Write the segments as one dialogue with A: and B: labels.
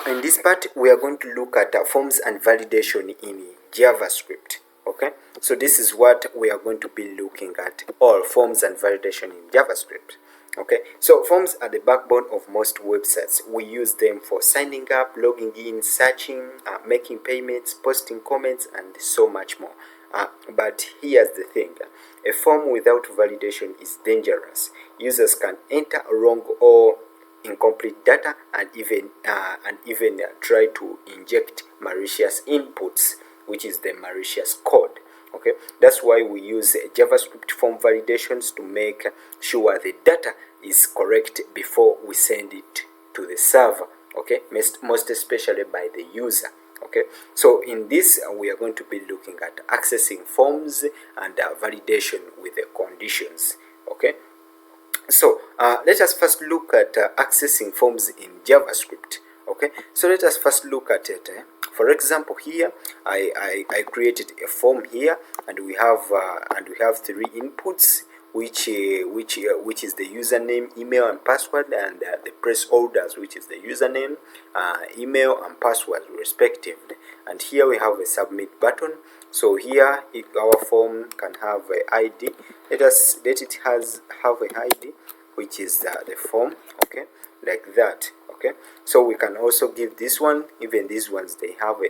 A: In this part, we are going to look at forms and validation in JavaScript. Okay, so this is what we are going to be looking at, all forms and validation in JavaScript. Okay, so forms are the backbone of most websites. We use them for signing up, logging in, searching, making payments, posting comments, and so much more. But here's the thing. A form without validation is dangerous. Users can enter wrong or incomplete data and even try to inject malicious inputs, which is the malicious code. Okay, that's why we use JavaScript form validations to make sure the data is correct before we send it to the server. Okay, most especially by the user. Okay, so in this we are going to be looking at accessing forms and validation with the conditions. Okay, so let us first look at accessing forms in JavaScript. Okay, so let us first look at it. For example, here I created a form here, and we have three inputs, which is the username, email, and password, and the press orders, which is the username, email, and password respectively. And here we have a submit button. So here our form can have an ID. Let it have an ID, which is the form. Okay, like that. Okay, so we can also give this one, even these ones, they have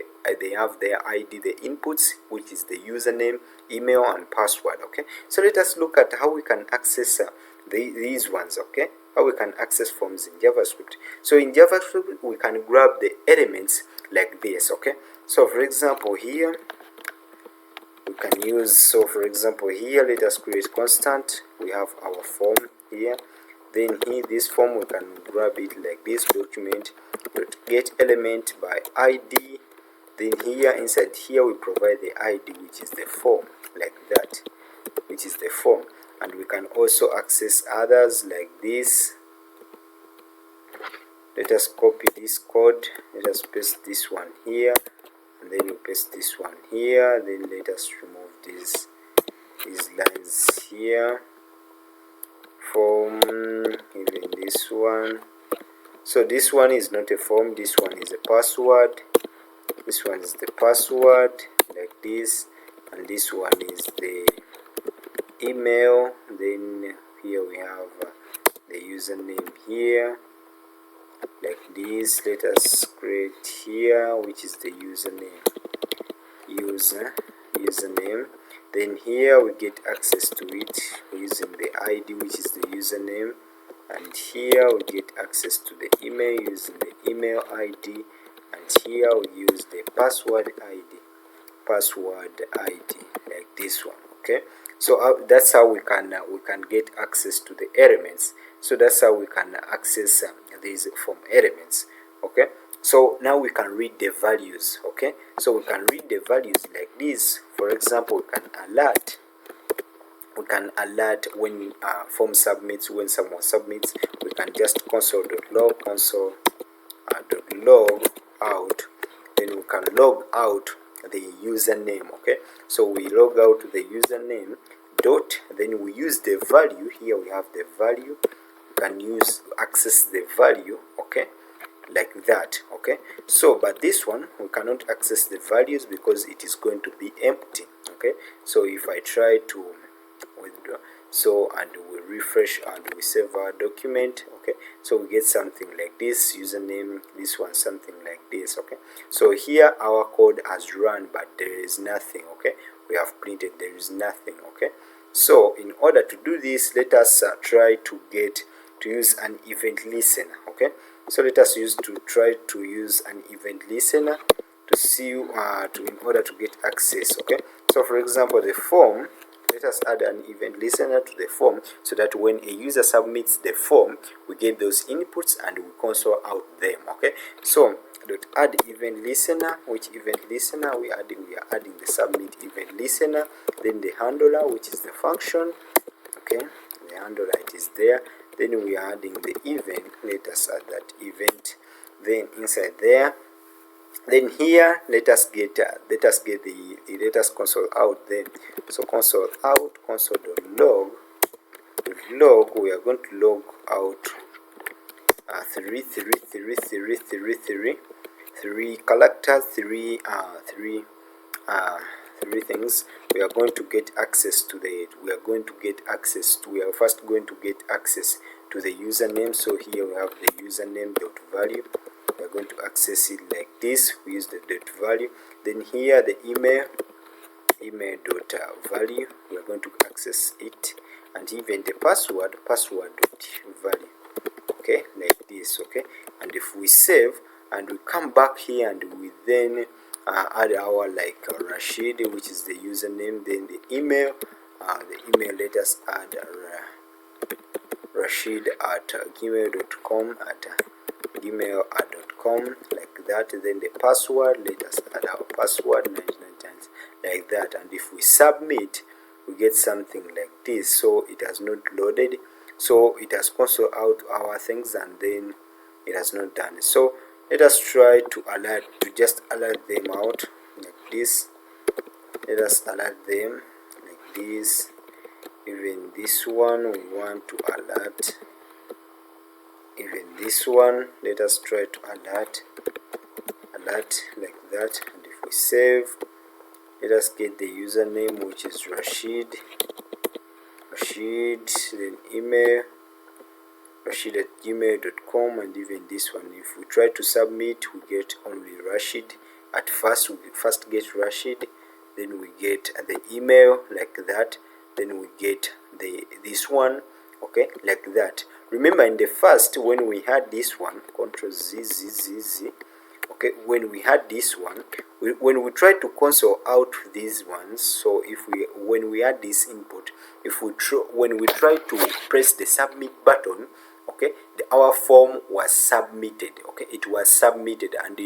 A: their ID, the inputs, which is the username, email, and password. Okay, so let us look at how we can access these ones. Okay, how we can access forms in JavaScript. So in JavaScript we can grab the elements like this. Okay, so for example here we can use, so for example here let us create constant. We have our form here. Then here, this form, we can grab it like this, document get element by ID. Then here, inside here, we provide the ID, which is the form, like that, which is the form. And we can also access others like this. Let us copy this code. Let us paste this one here, and then we paste this one here. Then let us remove these lines here. Form, even this one. So this one is not a form, this one is a password. This one is the password, like this, and this one is the email. Then here we have the username here, like this. Let us create here, which is the username, username. Then here we get access to it using the ID, which is the username, and here we get access to the email using the email ID, and here we use the password ID, like this one. Okay, so that's how we can get access to the elements. So that's how we can access these form elements. Okay, so now we can read the values. Okay, so we can read the values like this. For example, we can alert when form submits. When someone submits, we can just console.log log out. Then we can log out the username. Okay, so we log out the username dot, then we use the value. Here we have the value. We can access the value. Okay, like that. Okay, so but this one we cannot access the values because it is going to be empty. Okay, so if I try to withdraw, so, and we refresh and we save our document. Okay, so we get something like this, username, this one something like this. Okay, so here our code has run, but there is nothing. Okay, we have printed, there is nothing. Okay, so in order to do this, let us try to use an event listener. Okay, so let us try to use an event listener to see in order to get access. Okay, so for example, the form, let us add an event listener to the form so that when a user submits the form, we get those inputs and we console out them. Okay, so add event listener. Which event listener we are adding the submit event listener. Then the handler, which is the function. Okay, the handler, it is there. Then we are adding the event. Let us add that event. Then inside there, then here let us console out. Then so console out, console.log. With log, we are going to log out three characters, three things. We are going to get access to the we are first going to get access to the username. So here we have the username dot value. We are going to access it like this. We use the dot value. Then here the email dot value. We are going to access it, and even the password dot value. Okay, like this. Okay, and if we save and we come back here and we then add our Rashid, which is the username, then the email let us add Rashid at gmail.com like that. Then the password, let us add our password 99 times like that, and if we submit we get something like this. So it has not loaded, so it has console out our things and then it has not done it. So let us try to just alert them out like this. Let us alert them like this. Even this one we want to alert. Even this one, let us try to alert like that. And if we save, let us get the username, which is Rashid, then email Rashid at gmail.com, and even this one. If we try to submit, we get only Rashid. At first, we first get Rashid, then we get the email like that, then we get this one, okay, like that. Remember in the first, when we had this one, Control Z, okay, when we had this one, when we try to console out these ones, so when we had this input, when we try to press the submit button, okay, our form was submitted. Okay, it was submitted, and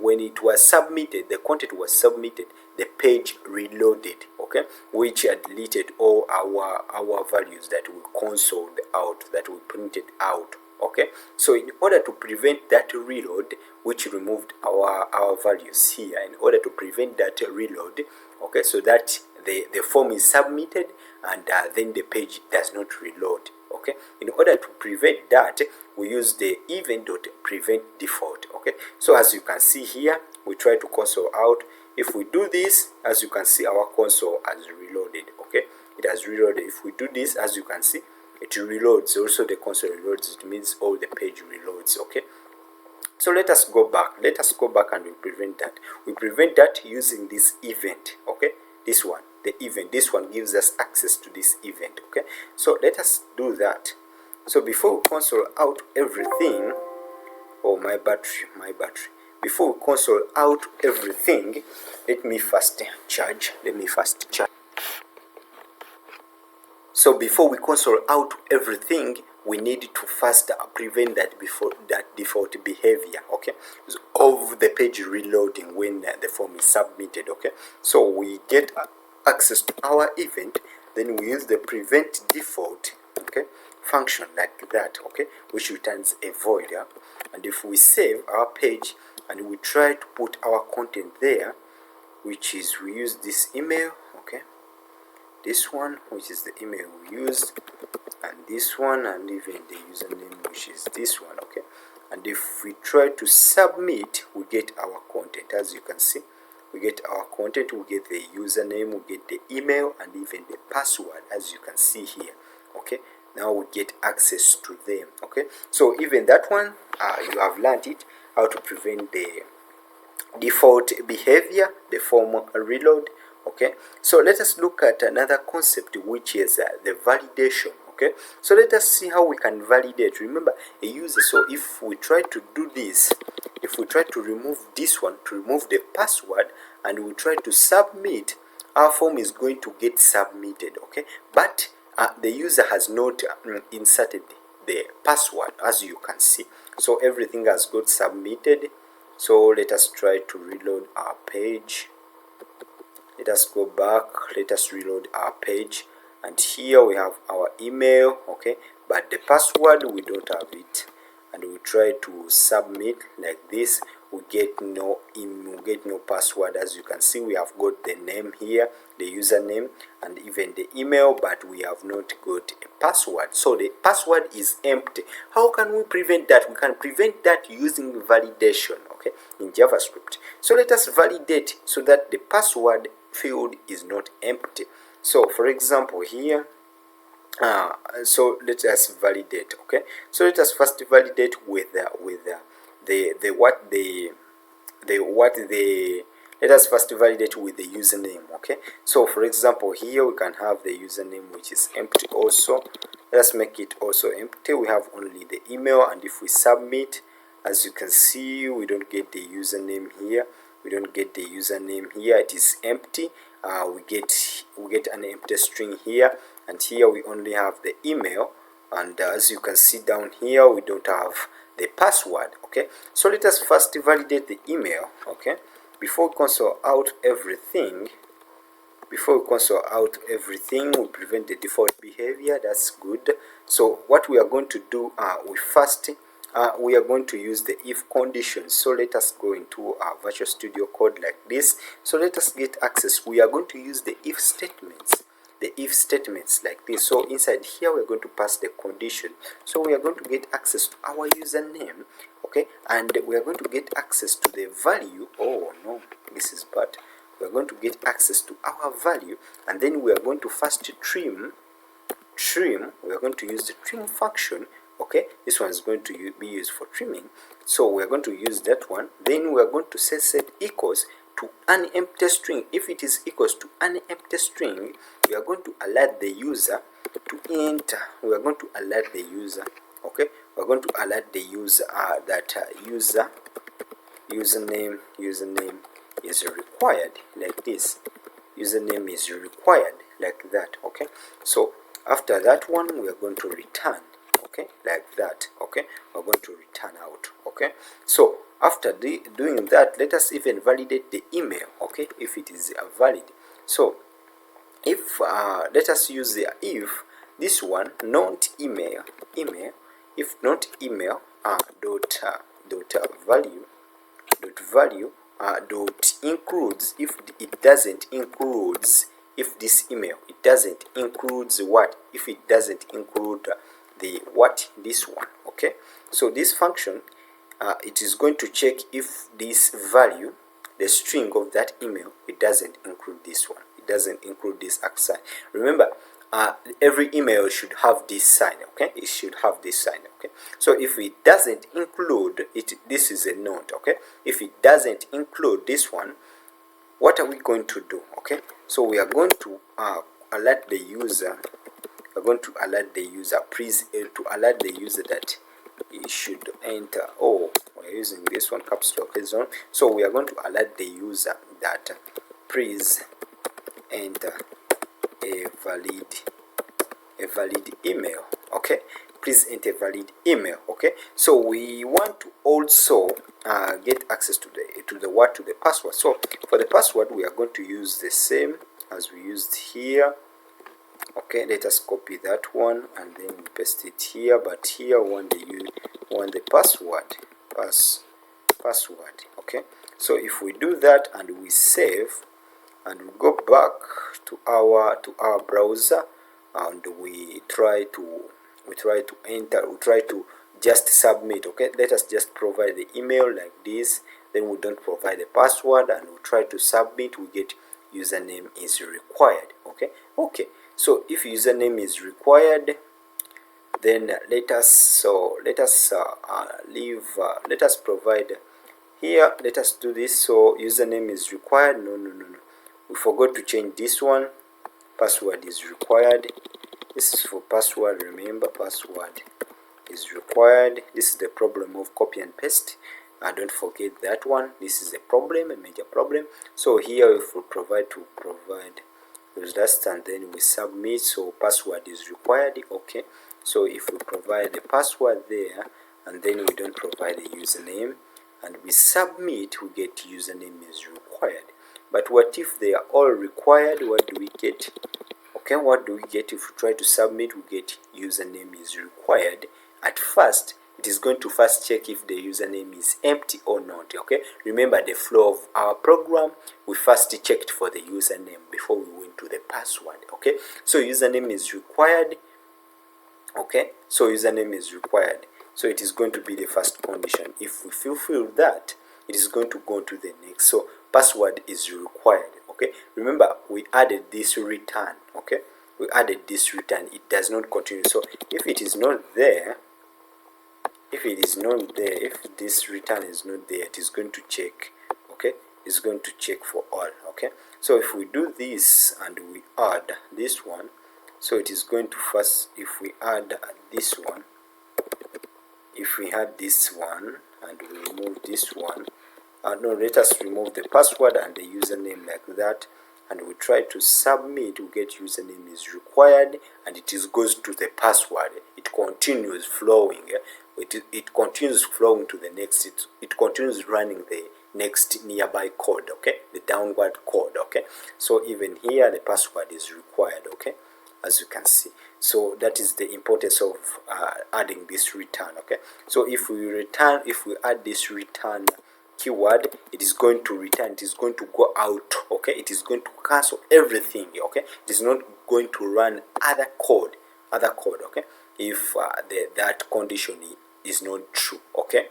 A: when it was submitted, the content was submitted, the page reloaded. Okay, which had deleted all our values that we consoled out, that we printed out. Okay, so in order to prevent that reload, which removed our values here, in order to prevent that reload, okay, so that the form is submitted and then the page does not reload. Okay, in order to prevent that, we use the event.preventDefault. Okay, so as you can see here, we try to console out. If we do this, as you can see, our console has reloaded. Okay, it has reloaded. If we do this, as you can see, it reloads. Also the console reloads. It means all the page reloads. Okay, so let us go back and we prevent that. We prevent that using this event. Okay, this one, the event, this one gives us access to this event. Okay, so let us do that. So before we console out everything, oh, my battery, before we console out everything, let me first charge. So before we console out everything, we need to first prevent that default behavior, okay, of the page reloading when the form is submitted. Okay, so we get access to our event, then we use the preventDefault, okay, function like that, okay, which returns a void. And if we save our page and we try to put our content there, which is, we use this email, okay, this one, which is the email we used, and this one, and even the username, which is this one. Okay, and if we try to submit, we get our content. As you can see, we get our content, we get the username, we get the email, and even the password, as you can see here. Okay, now we get access to them. Okay, so even that one, you have learned it, how to prevent the default behavior, the form reload. Okay, so let us look at another concept, which is the validation. Okay, so let us see how we can validate. Remember, a user, so if we try to do this, if we try to remove this one, to remove the password, and we try to submit, our form is going to get submitted. Okay, but the user has not inserted the password, as you can see. So everything has got submitted. So let us try to reload our page. Let us go back, let us reload our page, and here we have our email, okay, but the password we don't have it, and we try to submit like this. we get no password. As you can see, we have got the name here, the username, and even the email, but we have not got a password. So the password is empty. How can we prevent that? We can prevent that using validation, okay, in JavaScript. So let us validate so that the password field is not empty. So for example here, so let us validate, okay. So let us first validate with let us first validate with the username, okay. So for example here we can have the username which is empty also. Let us make it also empty. We have only the email, and if we submit, as you can see, we don't get the username here. We don't get the username here. It is empty. We get an empty string here, and here we only have the email, and as you can see down here, we don't have the password, okay. So let us first validate the email, okay, before we console out everything. Before we console out everything, we prevent the default behavior. That's good. So what we are going to do, we are going to use the if condition. So let us go into our Visual Studio Code like this. So let us get access. We are going to use the if statements. The if statements like this. So inside here we are going to pass the condition. So we are going to get access to our username, okay, and we are going to get access to the value. Oh no, this is bad. We are going to get access to our value, and then we are going to first trim. We are going to use the trim function, okay. This one is going to be used for trimming, so we are going to use that one. Then we are going to set equals to an empty string. If it is equals to an empty string, we are going to alert the user to enter. We are going to alert the user, okay. We are going to alert the user that username is required like this. Username is required like that, okay. So after that one, we are going to return, okay, like that, okay. We're going to return out, okay. So after doing that, let us even validate the email, okay, if it is valid. So if let us use the if this one not email, if not email dot value dot includes. If it doesn't includes, if this email, it doesn't includes what? If it doesn't include the what? This one, okay. So this function, it is going to check if this value, the string of that email, it doesn't include this one. It doesn't include this sign. Remember, every email should have this sign, okay. It should have this sign, okay. So if it doesn't include it, this is a note, okay. If it doesn't include this one, what are we going to do, okay? So we are going to alert the user. We're going to alert the user, to alert the user that he should enter. Oh, we're using this one, caps lock zone. So we are going to alert the user that please enter a valid email, okay. Please enter valid email, okay. So we want to also get access to the password. So for the password, we are going to use the same as we used here, okay. Let us copy that one and then paste it here, but here we want the password, okay. So if we do that and we save and we go back to our browser and we try to enter, we try to just submit, okay. Let us just provide the email like this, then we don't provide the password, and we try to submit. We get username is required, okay. So if username is required, then let us provide here. Let us do this. So username is required. No, we forgot to change this one. Password is required. This is for password. Remember, password is required. This is the problem of copy and paste. Don't forget that one. This is a problem, a major problem. So here if we provide that, and then we submit. So password is required, okay. So if we provide the password there and then we don't provide the username and we submit, we get username is required. But what if they are all required? What do we get? Okay, what do we get if we try to submit? We get username is required. At first, it it is going to first check if the username is empty or not. Okay, remember the flow of our program, we first checked for the username before we went to the password. Okay, so username is required. Okay, so username is required, so it is going to be the first condition. If we fulfill that, it is going to go to the next. So password is required. Okay, remember we added this return. Okay, we added this return, it does not continue. So if it is not there, if this return is not there, it is going to check. Okay, it's going to check for all. Okay, so if we do this and we add this one, so it is going to first, if we add this one, if we had this one and we remove this one, no, let us remove the password and the username like that, and we try to submit, we get username is required, and it goes to the password. It continues flowing. It continues flowing to the next. It continues running the next nearby code. Okay, the downward code. Okay, so even here the password is required. Okay, as you can see. So that is the importance of adding this return. Okay, so if we add this return keyword, it is going to return, it is going to go out. Okay, it is going to cancel everything. Okay, it is not going to run other code. Okay, if that condition is not true. Okay,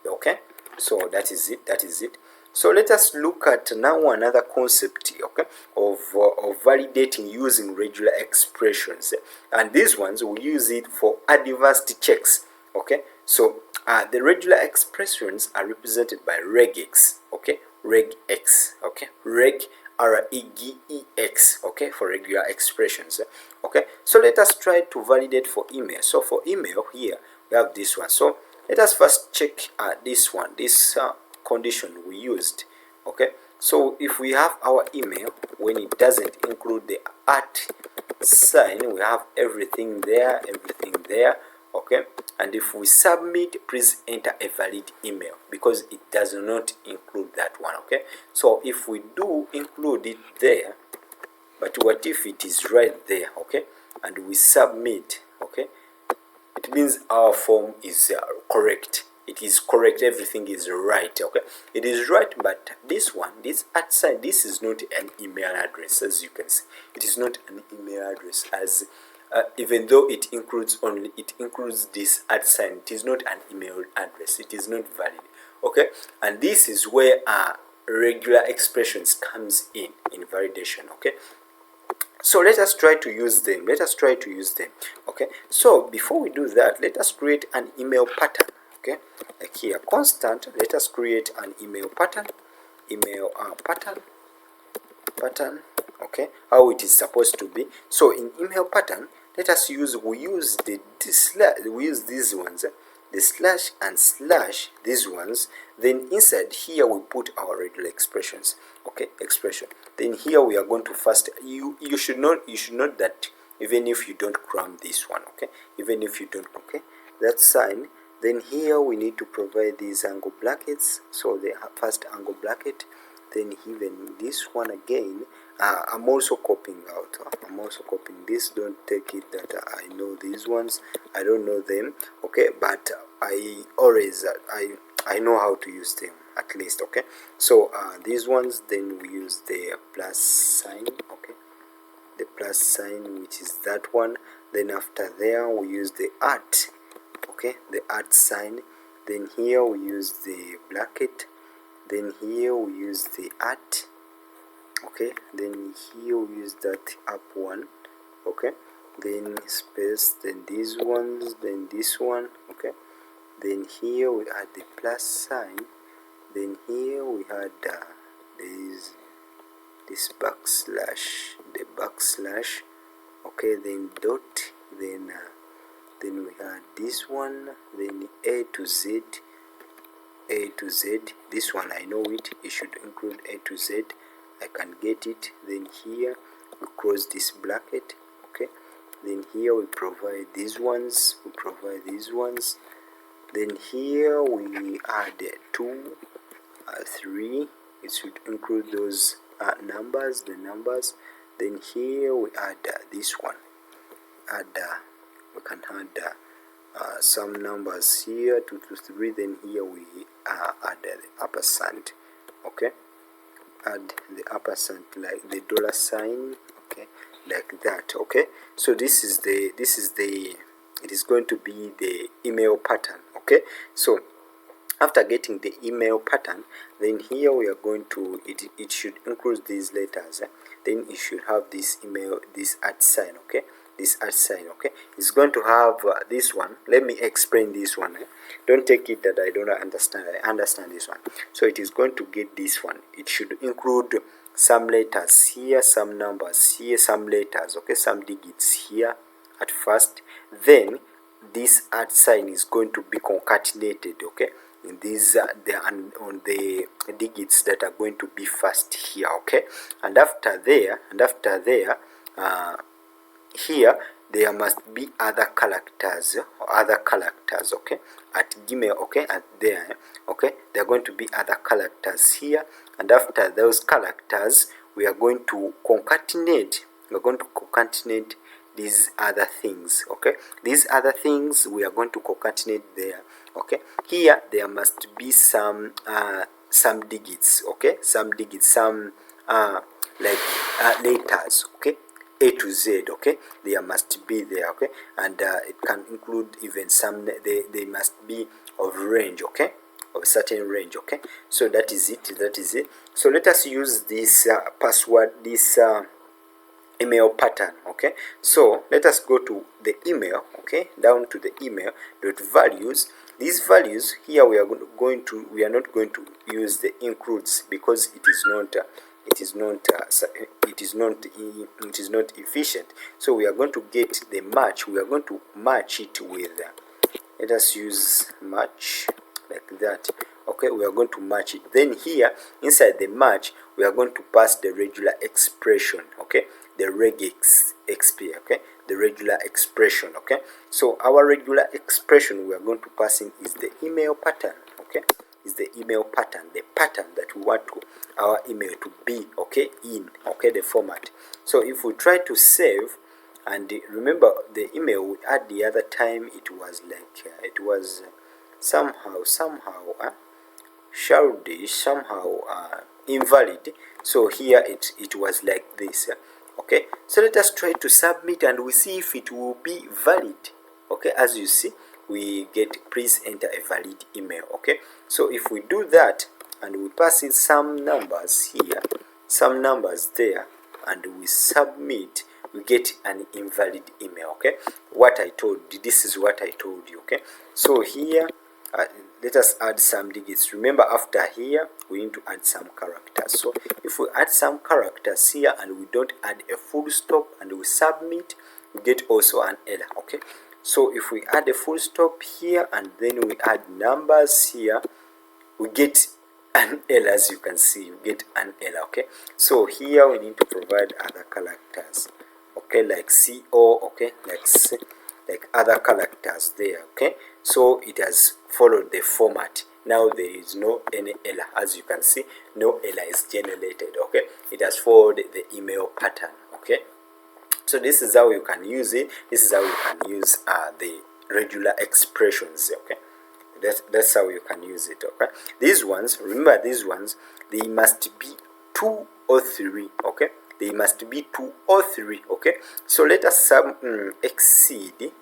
A: okay, so that is it. So let us look at now another concept, okay, of validating using regular expressions, and these ones we use it for advanced checks. Okay, so the regular expressions are represented by regex. Okay, regex. Okay, regex. Okay, for regular expressions. Okay, so let us try to validate for email. So for email here we have this one. So let us first check this one, this condition we used. Okay, so if we have our email, when it doesn't include the @ sign, we have everything there. Okay, and if we submit, please enter a valid email, because it does not include that one. Okay, so if we do include it there, but what if it is right there? Okay, and we submit. Okay, it means our form is correct. It is correct, everything is right. Okay, it is right, but this one, this @ sign, this is not an email address. As you can see, it is not an email address, as even though it includes this @ sign, it is not an email address, it is not valid. Okay, and this is where regular expressions comes in validation. Okay, so let us try to use them. Okay, so before we do that, let us create an email pattern. Okay, like here, constant, let us create an email pattern. Pattern. Okay, how it is supposed to be. So in email pattern, let us use, we use these ones, the slash and slash, these ones. Then inside here we put our regular expressions. Okay, expression. Then here we are going to first, you should note that even if you don't cram this one, okay, even if you don't, okay, that sign. Then here we need to provide these angle brackets. So the first angle bracket, then even this one again. I'm also copying out. I'm also copying this. Don't take it that I know these ones. I don't know them. Okay, but I always I know how to use them at least. Okay, so these ones, then we use the plus sign. Okay, the plus sign, which is that one. Then after there we use the @ okay, the @ sign. Then here we use the bracket. Then here we use the @ okay, then here we use that up one. Okay, then space, then these ones, then this one. Okay, then here we add the plus sign. Then here we had this backslash, the backslash. Okay, then dot, then we had this one, then A to Z. This one I know it, should include A to Z. I can get it. Then here we close this bracket. Okay, then here we provide these ones, then here we add 2, 3. It should include those numbers, the numbers. Then here we add this one, we can add some numbers here, 2 to 3, then here we add the ampersand. Okay, add the ampersand like the dollar sign. Okay, like that. Okay, so this is the it is going to be the email pattern. Okay, so after getting the email pattern, then here we are going to it should include these letters. Then it should have this email, this @ sign. Okay, this @ sign. Okay, it's going to have this one. Let me explain this one. Don't take it that I don't understand. I understand this one. So it is going to get this one. It should include some letters here, some numbers here, some letters. Okay, some digits here at first. Then this @ sign is going to be concatenated. Okay, in these on the digits that are going to be first here. Okay, and after there here there must be other characters okay, at Gmail. Okay, at there. Okay, there are going to be other characters here, and after those characters we are going to concatenate these other things. Okay, these other things we are going to concatenate there. Okay, here there must be some digits. Okay, some digits, some letters. Okay, A to Z. Okay, there must be there. Okay, and it can include even some. They must be of range. Okay, of a certain range. Okay, so that is it. So let us use this password, this email pattern. Okay, so let us go to the email. Okay, down to the email dot values. These values here we are not going to use the includes, because it is not efficient. So we are going to get the match. We are going to match it with let us use match like that. Okay, we are going to match it. Then here inside the match we are going to pass the regular expression. Okay, the regex xp. Okay, the regular expression. Okay, so our regular expression we are going to pass in is the email pattern. Okay, is the email pattern, the pattern that we want our email to be. Okay, in the format. So if we try to save, and remember the email we had the other time, it was like it was somehow childish, somehow invalid. So here it was like this. Okay, so let us try to submit and we see if it will be valid. Okay, as you see we get please enter a valid email. Okay, so if we do that and we pass in some numbers here, some numbers there, and we submit, we get an invalid email. Okay, what I told you, this is what I told you. Okay, so here let us add some digits. Remember, after here we need to add some characters. So if we add some characters here and we don't add a full stop and we submit, we get also an error. Okay, so if we add a full stop here and then we add numbers here, we get an error. As you can see, we get an error. Okay, so here we need to provide other characters. Okay, like CO. Okay, like other characters there. Okay, so it has followed the format. Now there is no any error. As you can see, no error is generated. Okay, it has followed the email pattern. Okay, so this is how you can use it. This is how you can use the regular expressions. Okay, that's how you can use it. Okay, these ones, remember these ones, they must be 2 or 3. Okay, they must be 2 or 3. Okay, so let us exceed.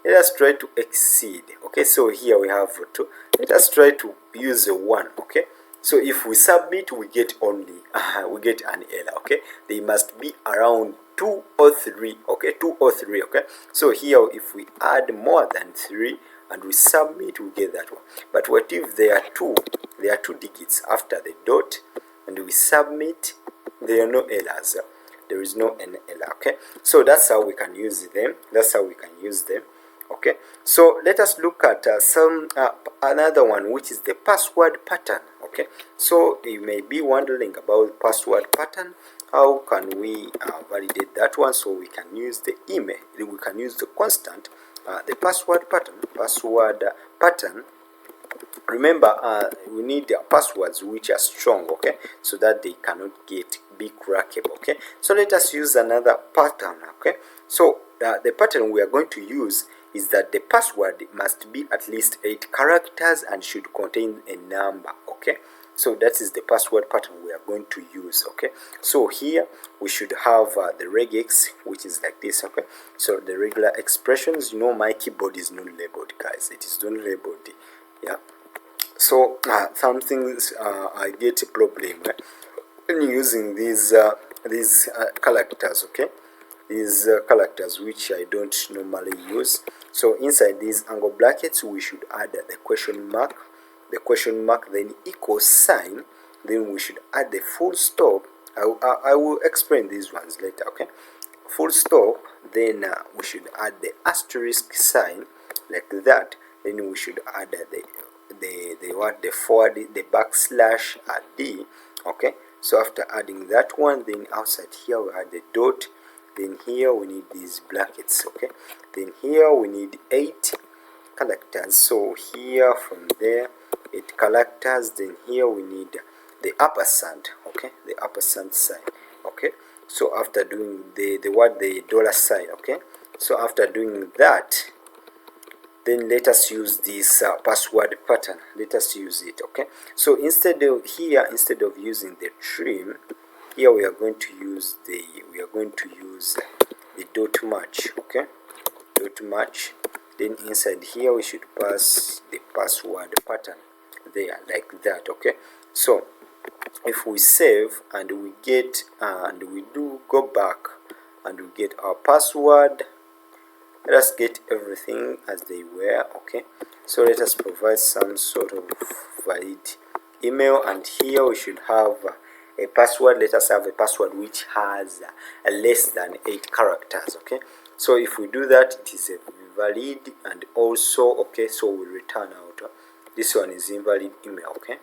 A: Let us try to exceed. Okay, so here we have 2. Let us try to use a 1. Okay, so if we submit, we get only we get an error. Okay, they must be around 2 or 3. Okay, 2 or 3. Okay, so here if we add more than 3 and we submit, we get that one. But what if there are 2 digits after the dot and we submit? There are no errors. There is no error. Okay, so that's how we can use them. Okay, so let us look at another one, which is the password pattern. Okay, so you may be wondering about password pattern. How can we validate that one? So we can use the email. We can use the constant, the password pattern. Remember, we need passwords which are strong. Okay, so that they cannot be crackable. Okay, so let us use another pattern. Okay, so the pattern we are going to use is that the password must be at least 8 characters and should contain a number. Okay, so that is the password pattern we are going to use. Okay, so here we should have the regex, which is like this. Okay, so the regular expressions, my keyboard is not labeled, guys. It is not labeled. Yeah, so some things I get a problem when using these characters. Okay, these characters which I don't normally use. So inside these angle brackets we should add the question mark, then equals sign, then we should add the full stop. I will explain these ones later. Okay, full stop, then we should add the asterisk sign like that, then we should add the forward, the backslash d. Okay, so after adding that one, then outside here we add the dot, then here we need these brackets. Okay, then here we need 8 characters, so here from there 8 characters, then here we need the ampersand. Okay, the ampersand sign. Okay, so after doing the dollar sign. Okay, so after doing that, then let us use this password pattern. Let us use it. Okay, so instead of using the trim, here we are going to use the dot match. Okay, dot match, then inside here we should pass the password pattern there like that. Okay, so if we save and we get and we do go back and we get our password, let us get everything as they were. Okay, so let us provide some sort of valid email, and here we should have a password. Let us have a password which has less than 8 characters. Okay, so if we do that, it is a valid, and also okay, so we return out this one is invalid email. Okay,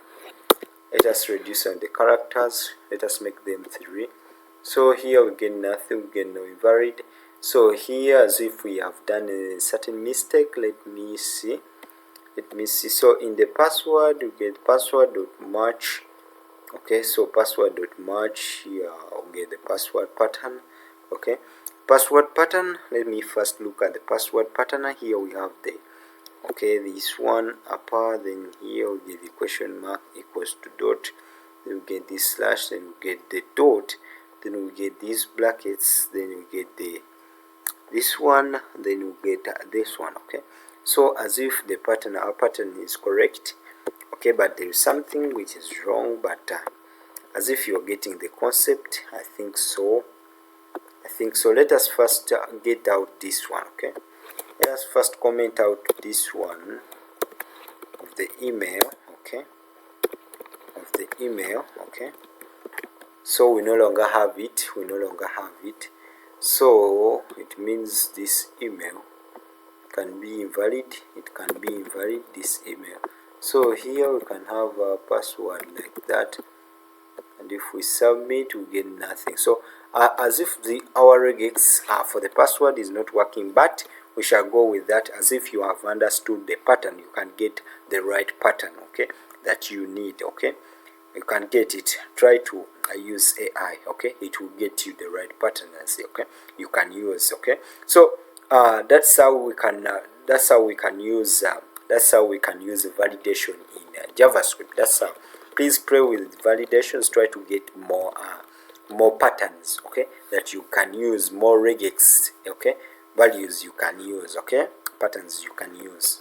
A: let us reduce on the characters, let us make them 3. So here we get nothing, we get no invalid. So here, as if we have done a certain mistake, let me see. So in the password we get password.match. Okay, so password.match, here we get the password pattern. Okay, password pattern, let me first look at the password pattern. Here we have this one upper, then here we get the question mark equals to dot, then we get this slash, then we get the dot, then we get these brackets, then we get this one, then we get this one. Okay, so as if our pattern is correct. Okay, but there is something which is wrong, but as if you're getting the concept, I think so. Let us first get out this one. Okay, let us first comment out this one of the email. Okay, okay, so we no longer have it. So it means this email can be invalid. This email. So here we can have a password like that, and if we submit we get nothing. So as if our regex for the password is not working, but we shall go with that. As if you have understood the pattern, you can get the right pattern. Okay, that you need. Okay, you can get it. Try to use AI. Okay, it will get you the right pattern and say, okay, you can use. Okay, so that's how we can use validation in JavaScript. That's how. Please play with validations. Try to get more patterns. Okay, that you can use, more regex. Okay, values you can use. Okay, patterns you can use.